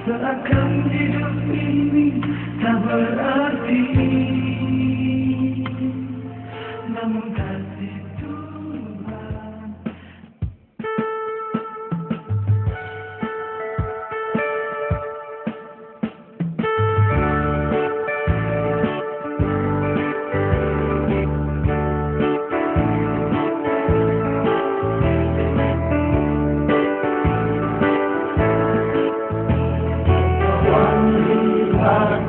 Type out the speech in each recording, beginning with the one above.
Seakan hidup ini tak berarti, namun kasih Tuhan.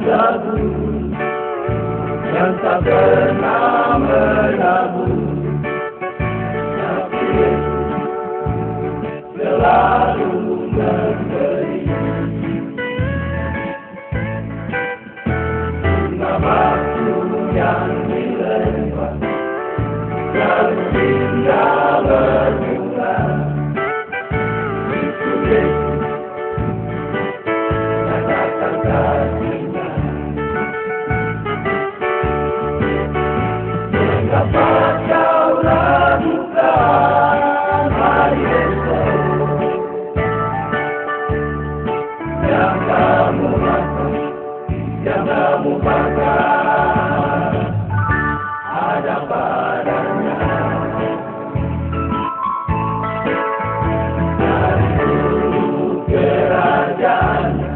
Lagu yang tak pernah menabur, tapi selalu memberi bunga waktu yang dilempar, selalu indah berbunga. Itu Yesus nyatakan kasih-Nya. Mengapa kau ragukan hari esok yang kamu makan, yang kamu makan ada padanya. Dari dulu kerajaannya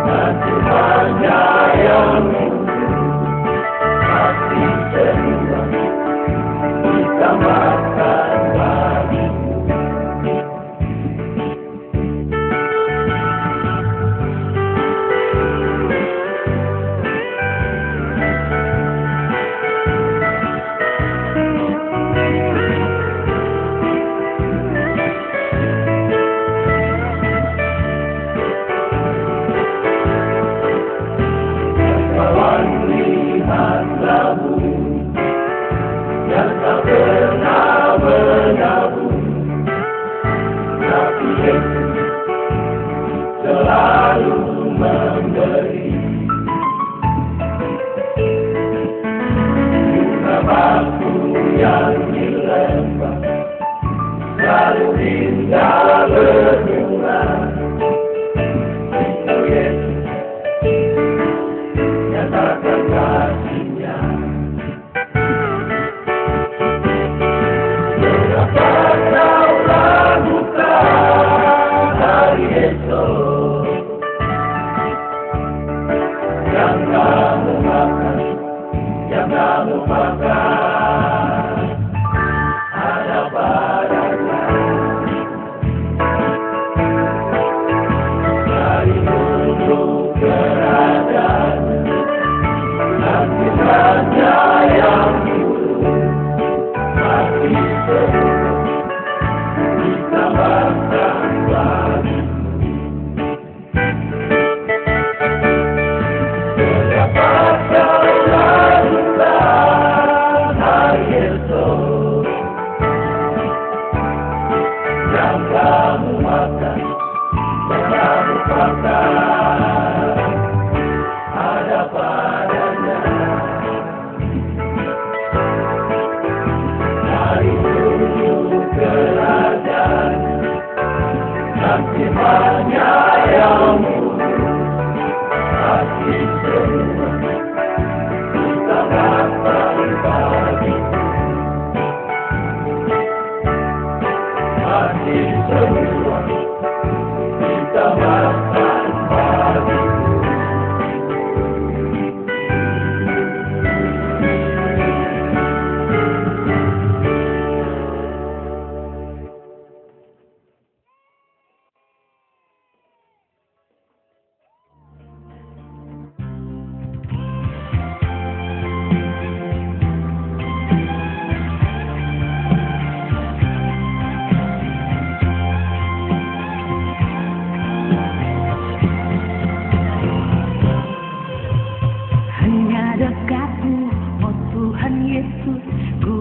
dan Tuhannya yang pasti semua ditambahkan bagimu. Kawan lihat labu yang tak pernah menabur, tapi Yesus selalu memberi bunga waktu yang dilempar, selalu indah berbunga. Itu Yesus nyatakan kasih-Nya. Mengapa kau ragukan hari esok yang kamu makan, yang kamu makan ada padanya. Dari dulu kerajaan dan Tuhannya yang dulu pasti semua ditambahkan bagimu. Mengapa kau ragukan hari esok yang kamu makan, yang kamu makan ada padanya. Dari dulu kerajaan dan Tuhannya yang dulu pasti semua ditambahkan bagimu. Pasti semua ditambahkan bagimu.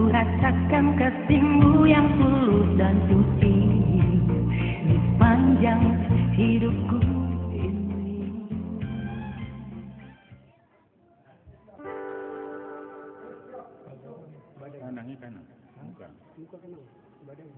Rasakan kasih-Mu yang tulus dan suci di sepanjang hidupku ini. Kanangnya kanan, bukan. Muka kanan, badan.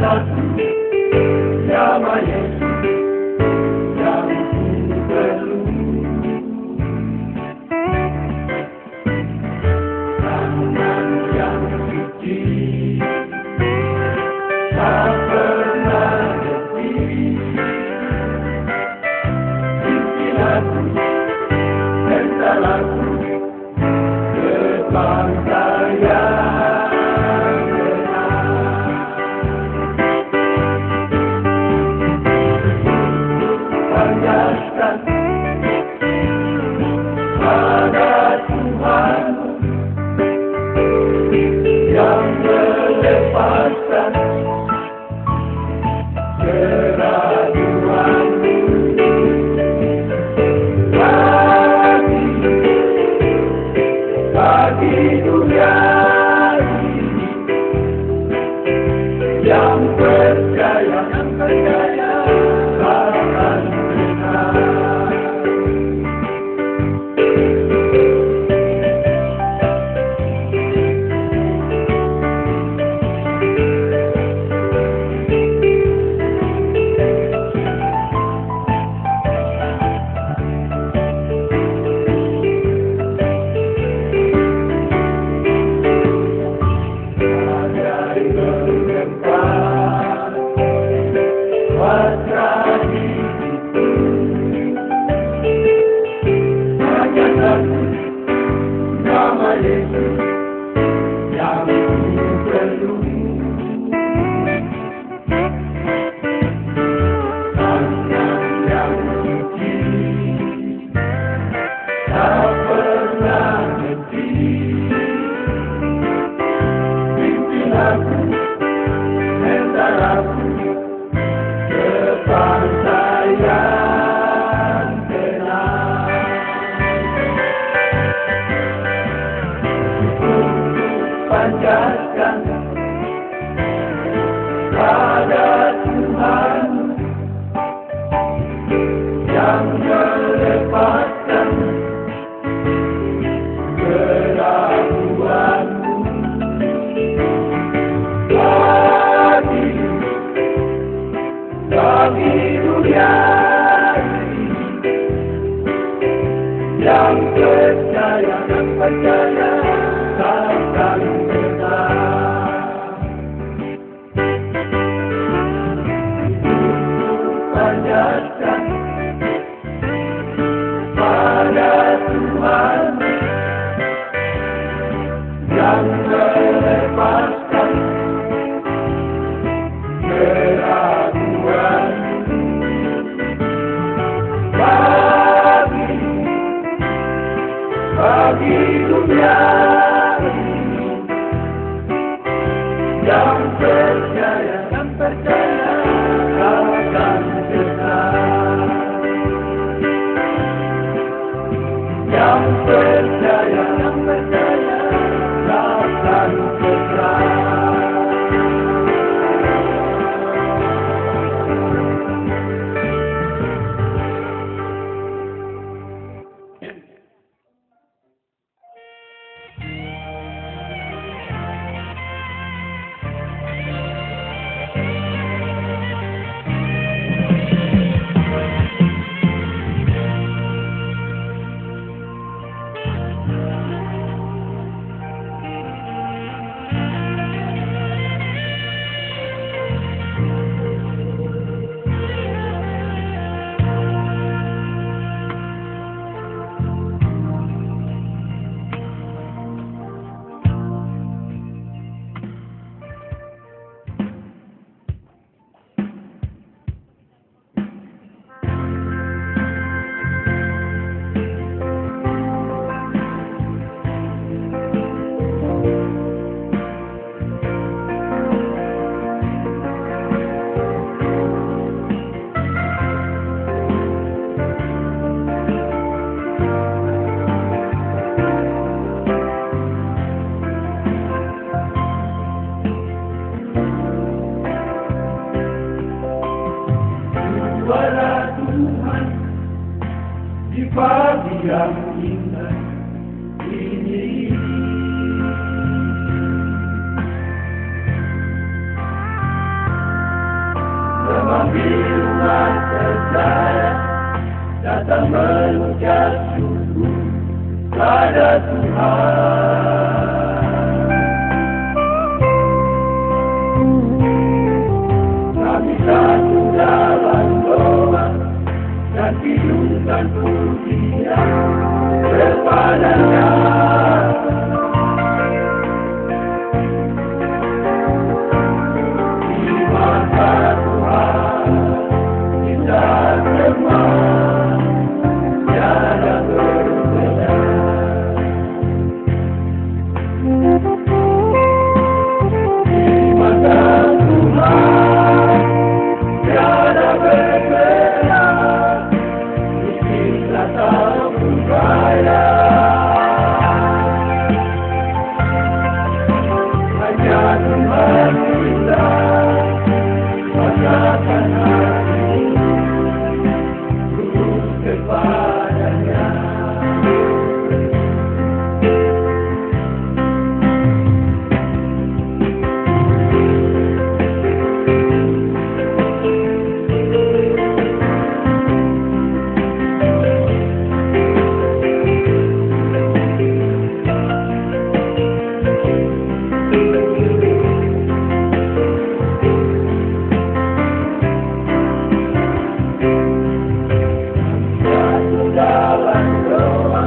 satu, nama Yesus yang ku perlu. Tangan yang suci tak pernah letih, pimpin aku, hental aku ke pantai yang benar. Panjatkan pada Tuhan yang melepaskan keraguanmu. Bagi dunia ini yang percaya akan benar. Nama Yesus yang ku perlu. Tangan yang suci tak pernah letih, pimpin aku, hentar aku ke pantai yang tenang. Panjatkan pada Tuhan yang melepaskan keraguanmu. Bagi dunia ini yang percaya takkan benar. Panjatkan pada Tuhan yang melepaskan keraguan. Bagi dunia ini yang percaya akan benar. Yang percaya akan benar. pagi yang indah ini. datang mengucap syukur pada Tuhan. Kami satu dalam doa dan tiupkan pujian kepada-Nya. Di mata Tuhan kita semua tiada berbeda. Di mata Tuhan tiada berbeda, miskin ataupun kaya. Hanya Tuhan kita pasrahkan hati lurus kepada-Nya. Satu dalam doa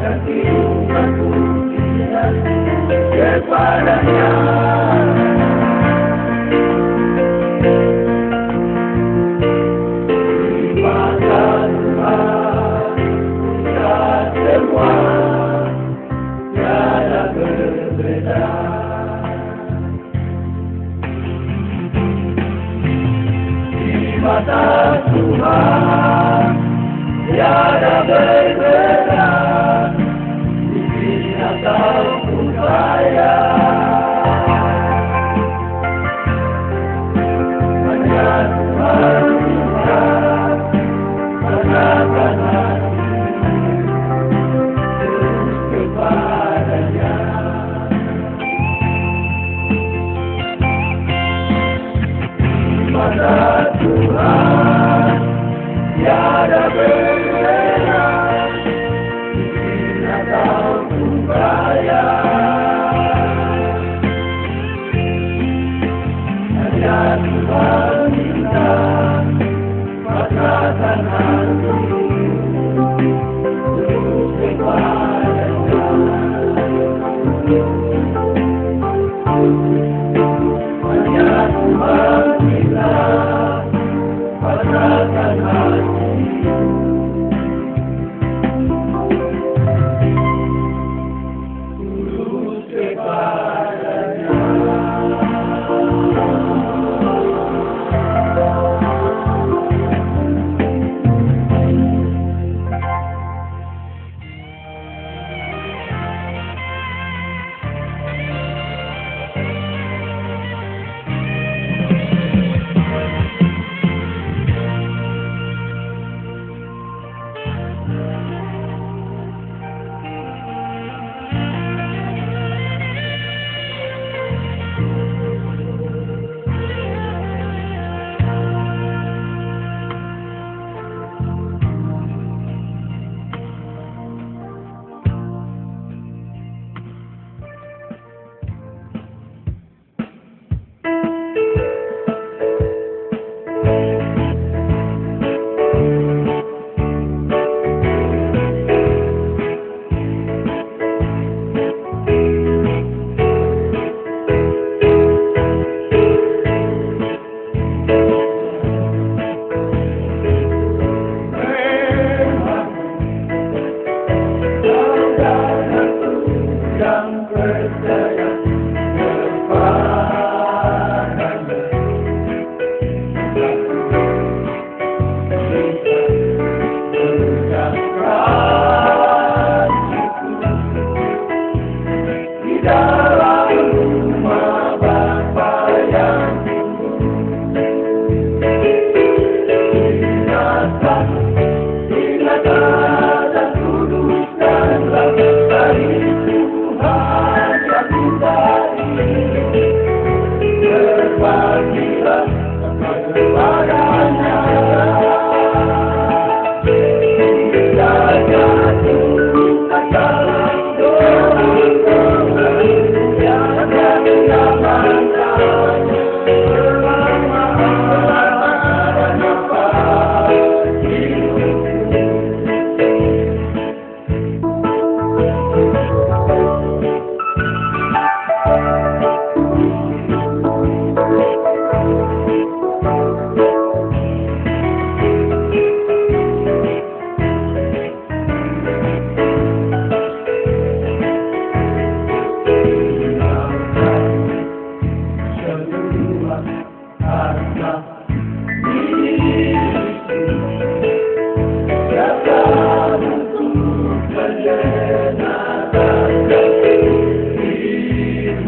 dan tiupkan pujian kepada-Nya. Di mata Tuhan kita semua tiada berbeda. Di mata Tuhan tiada berbeda, miskin ataupun kaya. Hanya Tuhan kita pasrahkan hati terus kepada-Nya. Di mata Tuhan tiada berbeda, miskin ataupun kaya.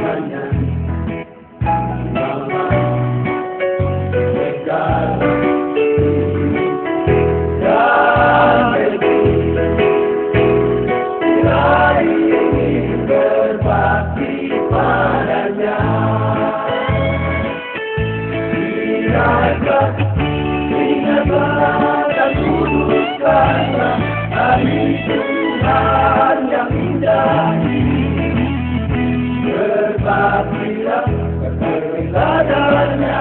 Tuhan yang indah ini, berbaktilah keteladaannya.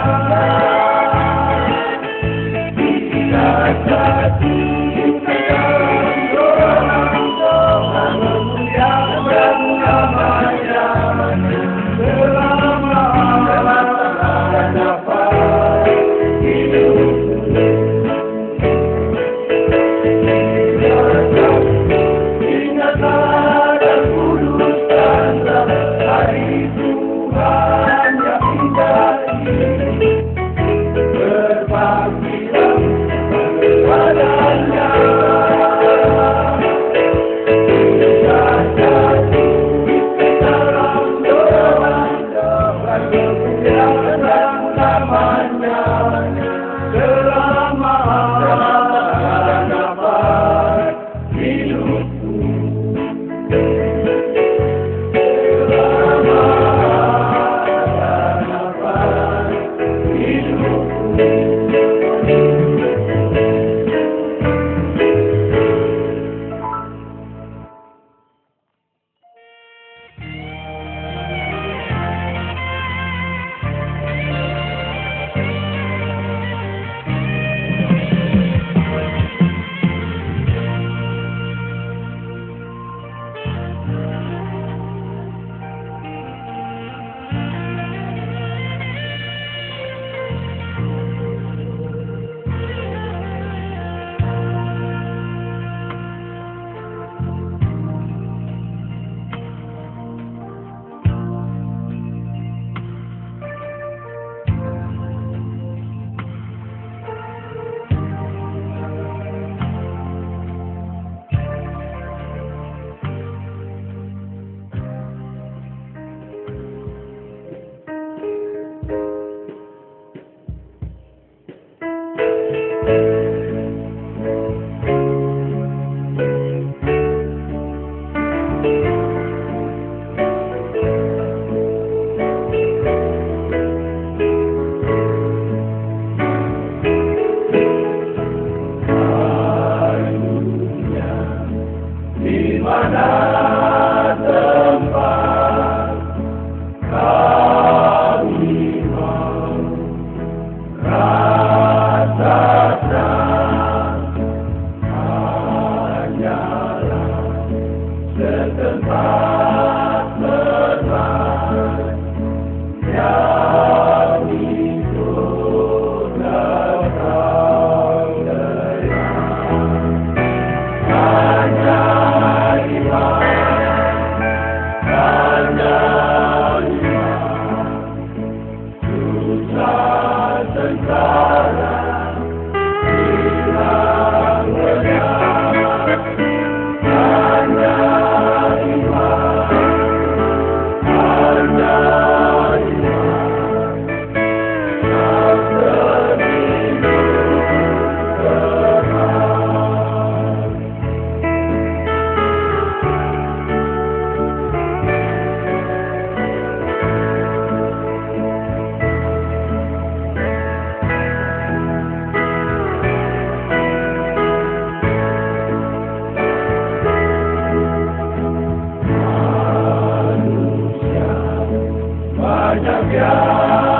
Kita satu dalam doa memuliakan namanya selama nafas hidup. Banyak yang